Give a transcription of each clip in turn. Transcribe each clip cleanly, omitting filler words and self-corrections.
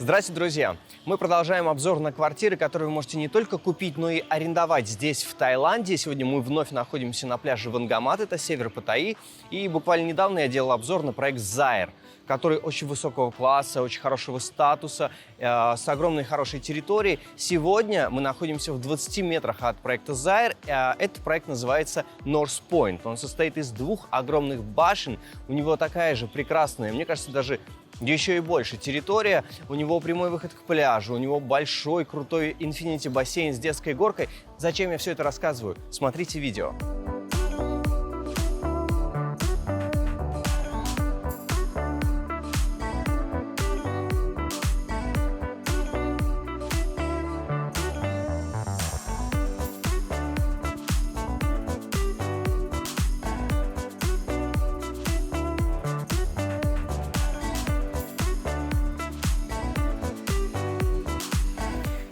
Здравствуйте, друзья! Мы продолжаем обзор на квартиры, которые вы можете не только купить, но и арендовать здесь, в Таиланде. Сегодня мы вновь находимся на пляже Вангамат, это север Паттайи. И буквально недавно я делал обзор на проект Zaire, который очень высокого класса, очень хорошего статуса, с огромной хорошей территорией. Сегодня мы находимся в 20 метрах от проекта Zaire. Этот проект называется North Point. Он состоит из двух огромных башен. У него такая же прекрасная, мне кажется, даже еще и больше территория. У него прямой выход к пляжу, у него большой, крутой инфинити бассейн с детской горкой. Зачем я все это рассказываю? Смотрите видео.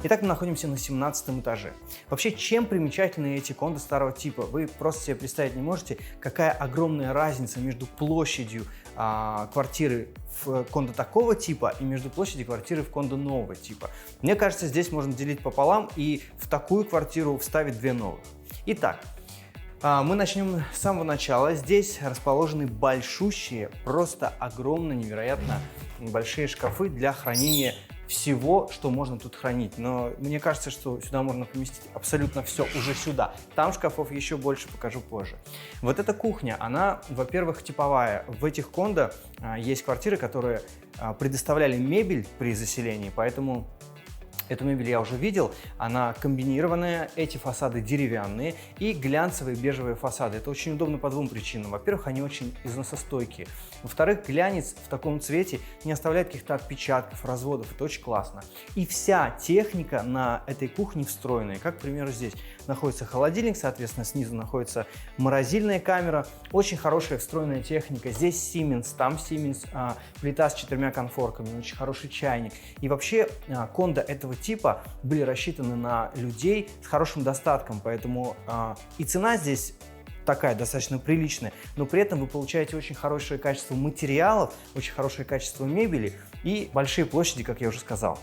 Итак, мы находимся на 17 этаже. Вообще, чем примечательны эти кондо старого типа? Вы просто себе представить не можете, какая огромная разница между площадью квартиры в кондо такого типа и между площадью квартиры в кондо нового типа. Мне кажется, здесь можно делить пополам и в такую квартиру вставить две новых. Итак, мы начнем с самого начала. Здесь расположены большущие, просто огромно, невероятно большие шкафы для хранения всего, что можно тут хранить. Но мне кажется, что сюда можно поместить абсолютно все уже сюда. Там шкафов еще больше, покажу позже. Вот эта кухня, она, во-первых, типовая. В этих кондо есть квартиры, которые предоставляли мебель при заселении, поэтому эту мебель я уже видел, она комбинированная, эти фасады деревянные и глянцевые бежевые фасады. Это очень удобно по двум причинам. Во-первых, они очень износостойкие. Во-вторых, глянец в таком цвете не оставляет каких-то отпечатков, разводов. Это очень классно. И вся техника на этой кухне встроенная. Как, к примеру, здесь находится холодильник, соответственно, снизу находится морозильная камера. Очень хорошая встроенная техника. Здесь Siemens, там Siemens, плита с 4 конфорками, очень хороший чайник. И вообще кондо этого типа были рассчитаны на людей с хорошим достатком, поэтому и цена здесь такая достаточно приличная, но при этом вы получаете очень хорошее качество материалов, очень хорошее качество мебели и большие площади, как я уже сказал.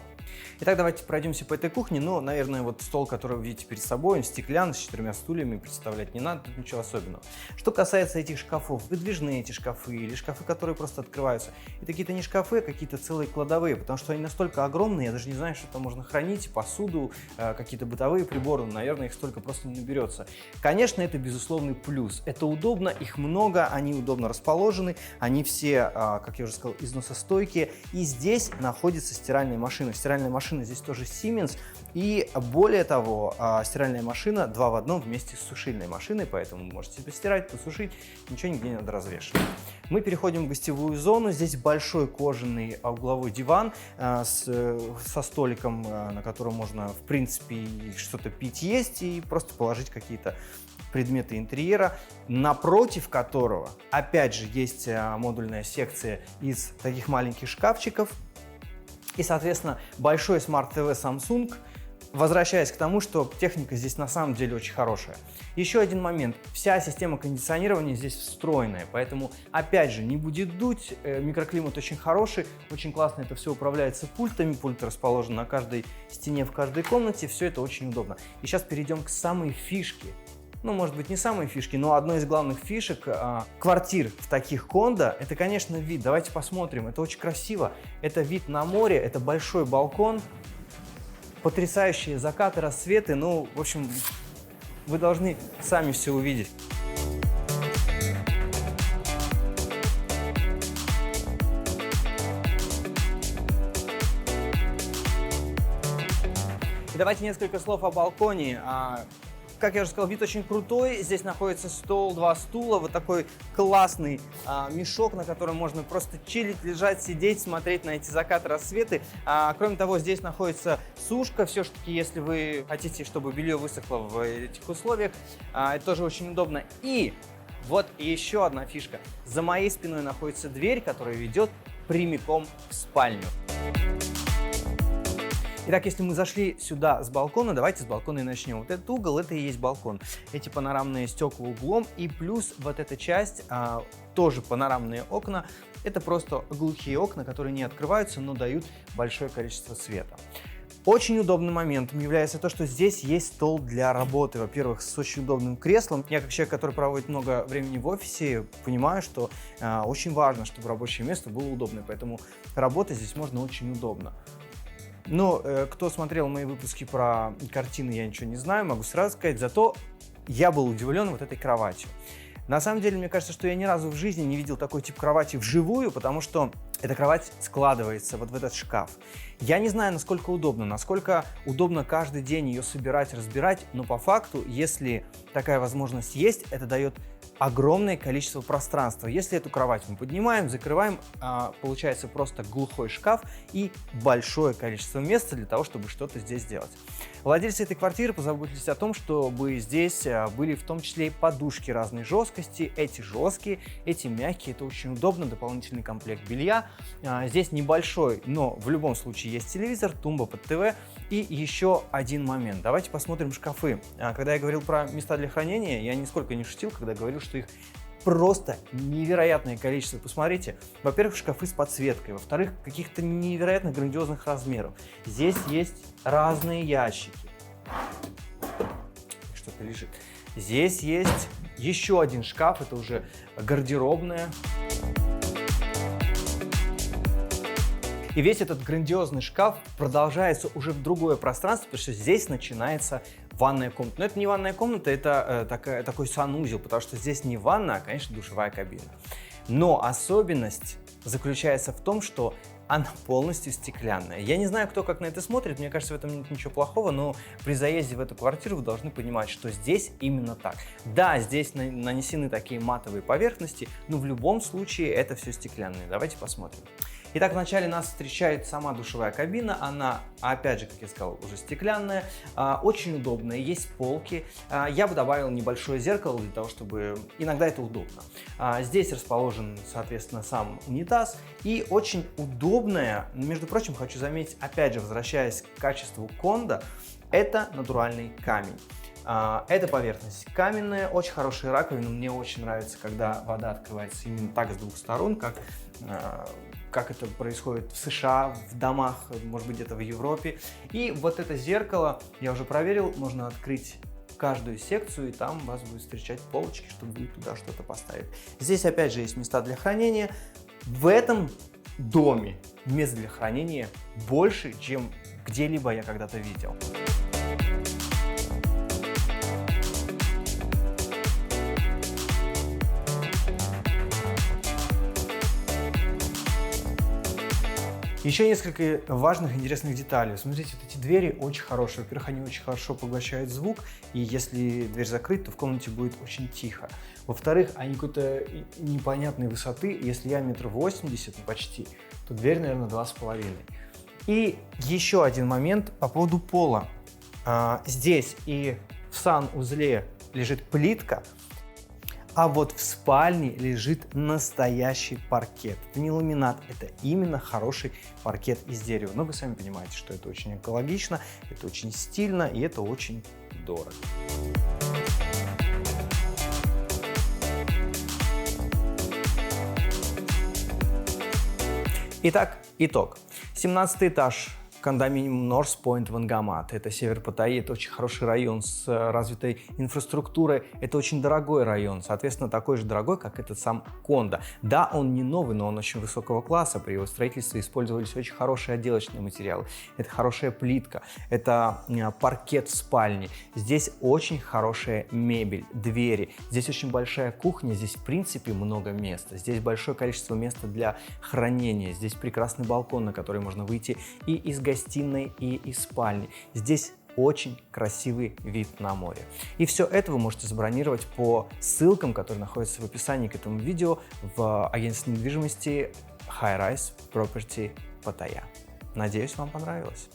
Итак, давайте пройдемся по этой кухне. Ну, наверное, вот стол, который вы видите перед собой, он стеклянный, с 4 стульями, представлять не надо, тут ничего особенного. Что касается этих шкафов, выдвижные эти шкафы или шкафы, которые просто открываются, это какие-то не шкафы, а какие-то целые кладовые, потому что они настолько огромные, я даже не знаю, что там можно хранить, посуду, какие-то бытовые приборы, наверное, их столько просто не наберется. Конечно, это безусловный плюс. Это удобно, их много, они удобно расположены, они все, как я уже сказал, износостойкие, и здесь находится стиральная машина. Стиральная машина здесь тоже Siemens, и более того, стиральная машина 2 в 1 вместе с сушильной машиной, поэтому вы можете постирать, посушить, ничего нигде не надо развешивать. Мы переходим в гостевую зону. Здесь большой кожаный угловой диван со столиком, на котором можно, в принципе, что-то пить, есть и просто положить какие-то предметы интерьера, напротив которого, опять же, есть модульная секция из таких маленьких шкафчиков. И, соответственно, большой смарт-ТВ Samsung, возвращаясь к тому, что техника здесь на самом деле очень хорошая. Еще один момент. Вся система кондиционирования здесь встроенная, поэтому, опять же, не будет дуть, микроклимат очень хороший, очень классно это все управляется пультами, пульт расположен на каждой стене в каждой комнате, все это очень удобно. И сейчас перейдем к самой фишке. Ну, может быть, не самые фишки, но одной из главных фишек квартир в таких кондо, это, конечно, вид. Давайте посмотрим, это очень красиво. Это вид на море, это большой балкон, потрясающие закаты, рассветы. Ну, в общем, вы должны сами все увидеть. И давайте несколько слов о балконе. Как я уже сказал, вид очень крутой. Здесь находится стол, 2 стула, вот такой классный мешок, на котором можно просто чилить, лежать, сидеть, смотреть на эти закаты, рассветы. Кроме того, здесь находится сушка. Все-таки, если вы хотите, чтобы белье высохло в этих условиях, это тоже очень удобно. И вот еще одна фишка. За моей спиной находится дверь, которая ведет прямиком в спальню. Итак, если мы зашли сюда с балкона, давайте с балкона и начнем. Вот этот угол, это и есть балкон. Эти панорамные стекла углом, и плюс вот эта часть, тоже панорамные окна. Это просто глухие окна, которые не открываются, но дают большое количество света. Очень удобным моментом является то, что здесь есть стол для работы. Во-первых, с очень удобным креслом. Я, как человек, который проводит много времени в офисе, понимаю, что очень важно, чтобы рабочее место было удобное, поэтому работать здесь можно очень удобно. Но кто смотрел мои выпуски про картины, я ничего не знаю, могу сразу сказать, зато я был удивлен вот этой кроватью. На самом деле, мне кажется, что я ни разу в жизни не видел такой тип кровати вживую, потому что эта кровать складывается вот в этот шкаф. Я не знаю, насколько удобно каждый день ее собирать, разбирать, но по факту, если такая возможность есть, это дает огромное количество пространства. Если эту кровать мы поднимаем, закрываем, получается просто глухой шкаф и большое количество места для того, чтобы что-то здесь сделать. Владельцы этой квартиры позаботились о том, чтобы здесь были в том числе и подушки разной жесткости. Эти жесткие, эти мягкие, это очень удобно, дополнительный комплект белья. Здесь небольшой, но в любом случае есть телевизор, тумба под ТВ. И еще один момент. Давайте посмотрим шкафы. Когда я говорил про места для хранения, я нисколько не шутил, когда говорил, что их просто невероятное количество. Посмотрите, во-первых, шкафы с подсветкой, во-вторых, каких-то невероятно грандиозных размеров. Здесь есть разные ящики. Что-то лежит. Здесь есть еще один шкаф, это уже гардеробная. И весь этот грандиозный шкаф продолжается уже в другое пространство, потому что здесь начинается ванная комната. Но это не ванная комната, это такой санузел, потому что здесь не ванна, а, конечно, душевая кабина. Но особенность заключается в том, что она полностью стеклянная. Я не знаю, кто как на это смотрит, мне кажется, в этом нет ничего плохого, но при заезде в эту квартиру вы должны понимать, что здесь именно так. Да, здесь нанесены такие матовые поверхности, но в любом случае это все стеклянное. Давайте посмотрим. Итак, вначале нас встречает сама душевая кабина, она, опять же, как я сказал, уже стеклянная, очень удобная, есть полки. Я бы добавил небольшое зеркало для того, чтобы иногда это удобно. Здесь расположен, соответственно, сам унитаз и очень удобная, между прочим, хочу заметить, опять же, возвращаясь к качеству кондо, это натуральный камень. Эта поверхность каменная, очень хорошая раковина. Мне очень нравится, когда вода открывается именно так с двух сторон, как это происходит в США, в домах, может быть, где-то в Европе. И вот это зеркало, я уже проверил, можно открыть каждую секцию, и там вас будет встречать полочки, чтобы вы туда что-то поставили. Здесь, опять же, есть места для хранения. В этом доме мест для хранения больше, чем где-либо я когда-то видел. Еще несколько важных интересных деталей. Смотрите, вот эти двери очень хорошие. Во-первых, они очень хорошо поглощают звук, и если дверь закрыть, то в комнате будет очень тихо. Во-вторых, они какой-то непонятной высоты. Если я 1,80 м, почти, то дверь, наверное, 2,5 м. И еще один момент по поводу пола. Здесь и в санузле лежит плитка, а вот в спальне лежит настоящий паркет. Это не ламинат, это именно хороший паркет из дерева. Но вы сами понимаете, что это очень экологично, это очень стильно и это очень дорого. Итак, итог. 17 этаж. Кондоминиум North Point в Ангамат. Это север Паттайи, это очень хороший район с развитой инфраструктурой. Это очень дорогой район, соответственно, такой же дорогой, как этот сам кондо. Да, он не новый, но он очень высокого класса. При его строительстве использовались очень хорошие отделочные материалы. Это хорошая плитка, это паркет в спальне. Здесь очень хорошая мебель, двери. Здесь очень большая кухня, здесь в принципе много места. Здесь большое количество места для хранения. Здесь прекрасный балкон, на который можно выйти и из гостиной, и из спальни. Здесь очень красивый вид на море. И все это вы можете забронировать по ссылкам, которые находятся в описании к этому видео в агентстве недвижимости High Rise Property Pattaya. Надеюсь, вам понравилось.